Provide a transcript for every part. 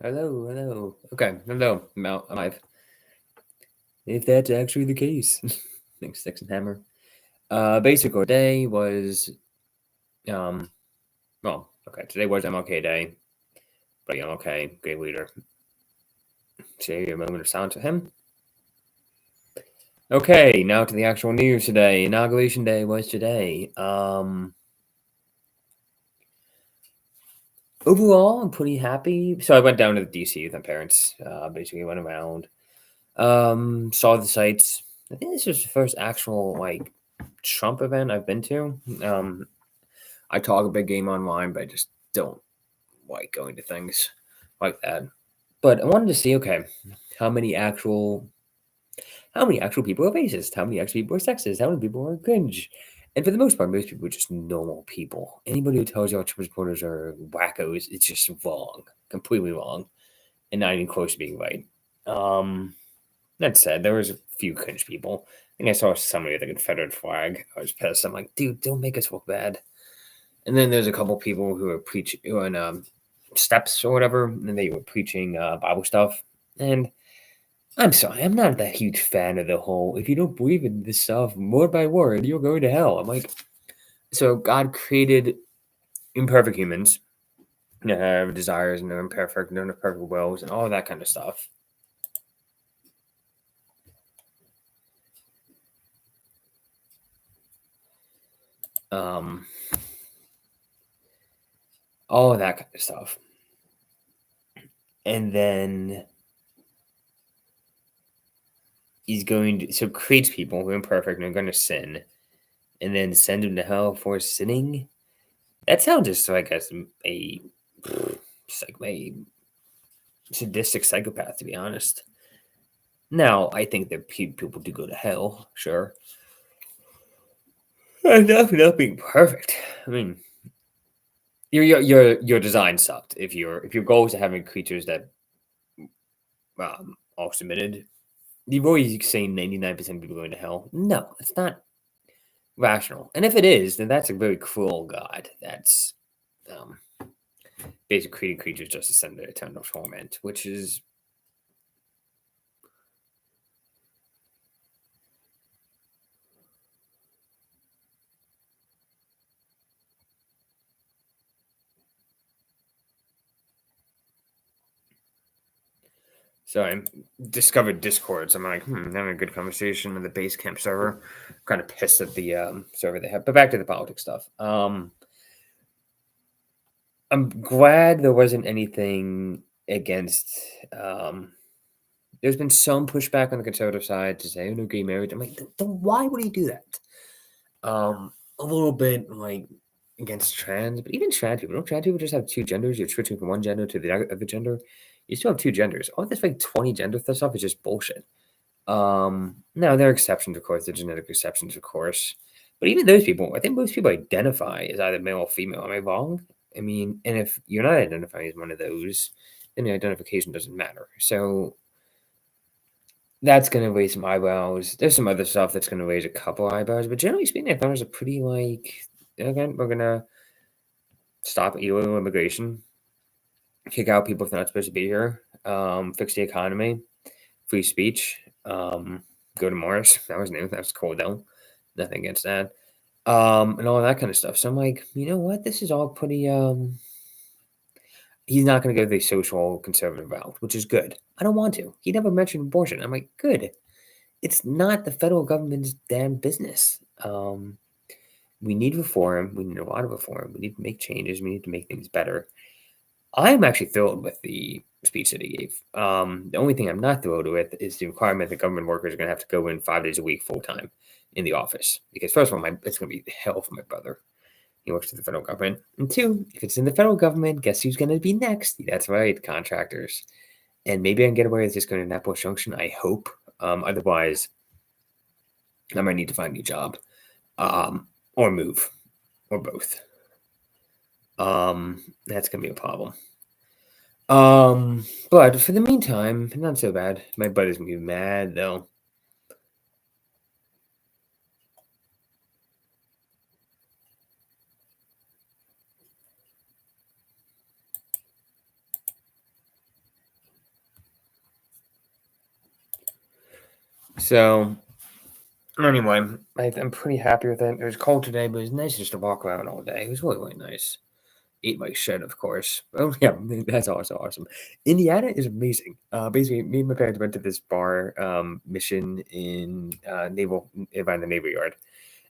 Hello, hello. Okay, hello. I'm alive. If that's actually the case. Thanks, Sticks and Hammer. Basically, today was, um, okay, today was MLK Day. But MLK, great leader. Say a moment of silence for him. Okay, now to the actual news today. Inauguration Day was today. Overall, I'm pretty happy. So I went down to the DC with my parents. Basically went around. Saw the sights. I think this was the first actual Trump event I've been to. I talk a big game online, but I just don't like going to things like that. But I wanted to see, okay, how many actual people are racist? How many actual people are sexist? How many people are cringe? And for the most part, most people are just normal people. Anybody who tells you all Trump supporters are wackos, it's just wrong, completely wrong, and not even close to being right. Um, that said, there was a few cringe people. I think I saw somebody with a Confederate flag. I was pissed. I'm like, dude, don't make us look bad. And then there's a couple people who are preaching on steps or whatever, and they were preaching Bible stuff. And I'm sorry, I'm not that huge fan of the whole. If you don't believe in this stuff word by word, you're going to hell. I'm like, so God created imperfect humans that have desires and they're imperfect, and they're imperfect wills, and all that kind of stuff. Um, all of that kind of stuff. And then he's going to creates people who are imperfect and are going to sin, and then send them to hell for sinning. That sounds just like just like a sadistic psychopath, to be honest. Now, I think that people do go to hell, sure, and not being perfect. I mean, your design sucked. If your goal is to having creatures that all submitted, you've always saying 99% of people going to hell. No, it's not rational. And if it is, then that's a very cruel God. That's um, basically creating creatures just to send to eternal torment, which is so I discovered Discords. I'm like, having a good conversation with the Basecamp server. Kind of pissed at the server they have. But back to the politics stuff. I'm glad there wasn't anything against. There's been some pushback on the conservative side to say, "Oh, no gay marriage." I'm like, then why would he do that? A little bit like against trans, but even trans people. Don't trans people just have two genders? You're switching from one gender to the other gender. You still have two genders. All this 20 gender stuff is just bullshit. Now there are exceptions, of course, the genetic exceptions, of course. But even those people, I think most people identify as either male or female. Am I wrong? I mean, and if you're not identifying as one of those, then the identification doesn't matter. So that's going to raise some eyebrows. There's some other stuff that's going to raise a couple eyebrows, but generally speaking, I thought it was a pretty again, we're going to stop illegal immigration, kick out people if they're not supposed to be here, fix the economy, free speech, go to Mars. That was new. That was cool though. Nothing against that. And all that kind of stuff. So I'm like, you know what? This is all pretty he's not gonna go the social conservative route, which is good. I don't want to. He never mentioned abortion. I'm like, good. It's not the federal government's damn business. We need reform. We need a lot of reform. We need to make changes. We need to make things better. I'm actually thrilled with the speech that he gave. The only thing I'm not thrilled with is the requirement that government workers are going to have to go in 5 days a week full time in the office. Because first of all, it's going to be hell for my brother. He works for the federal government. And two, if it's in the federal government, guess who's going to be next? That's right, contractors. And maybe I can get away with just going to Annapolis Junction. I hope. Otherwise, I might need to find a new job, or move, or both. That's gonna be a problem. But for the meantime, not so bad. My buddy's gonna be mad though. So anyway, I'm pretty happy with it. It was cold today, but it was nice just to walk around all day. It was really, really nice. Eat my shit, of course. Oh yeah, that's also awesome. Indiana is amazing. Basically, me and my parents went to this bar mission in around the Naval Yard,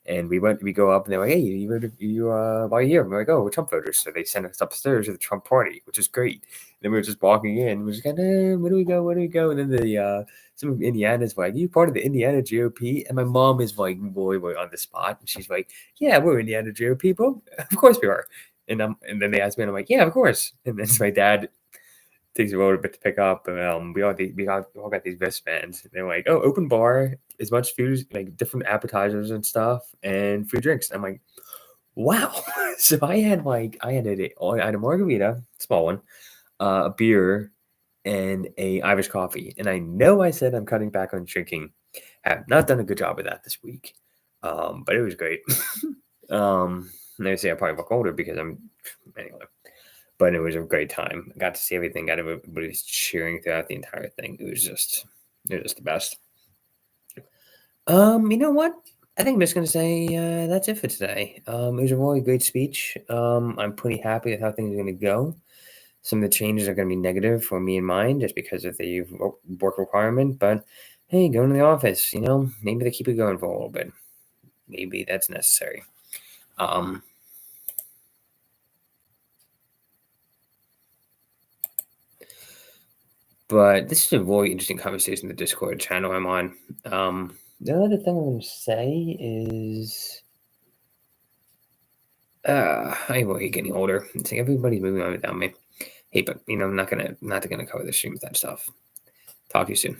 and we go up, and they're like, "Hey, why are you here?" And we're like, "Oh, we're Trump voters." So they sent us upstairs to the Trump party, which is great. And then we were just walking in, we're just kind of, where do we go? Where do we go? And then some of Indiana's like, "You part of the Indiana GOP?" And my mom is like, boy, on the spot, and she's like, "Yeah, we're Indiana GOP people. Of course we are." And then they asked me, and I'm like, "Yeah, of course." And then my dad takes a little bit to pick up. We all got these wristbands. They're like, "Oh, open bar, as much food, like different appetizers and stuff, and free drinks." I'm like, "Wow!" So I had a margarita, small one, a beer, and a Irish coffee. And I know I said I'm cutting back on drinking. Have not done a good job of that this week, but it was great. And I say I probably look older because I'm anyway. But it was a great time. I got to see everything. Everybody was cheering throughout the entire thing. It was just the best. You know what? I think I'm just gonna say that's it for today. It was a really great speech. I'm pretty happy with how things are gonna go. Some of the changes are gonna be negative for me and mine, just because of the work requirement. But hey, going to the office, maybe they keep it going for a little bit. Maybe that's necessary. Um, But this is a really interesting conversation in the Discord channel I'm on. The other thing I'm going to say is, I'm really getting older. It's like everybody's moving on without me. Hey, but I'm not gonna cover the stream with that stuff. Talk to you soon.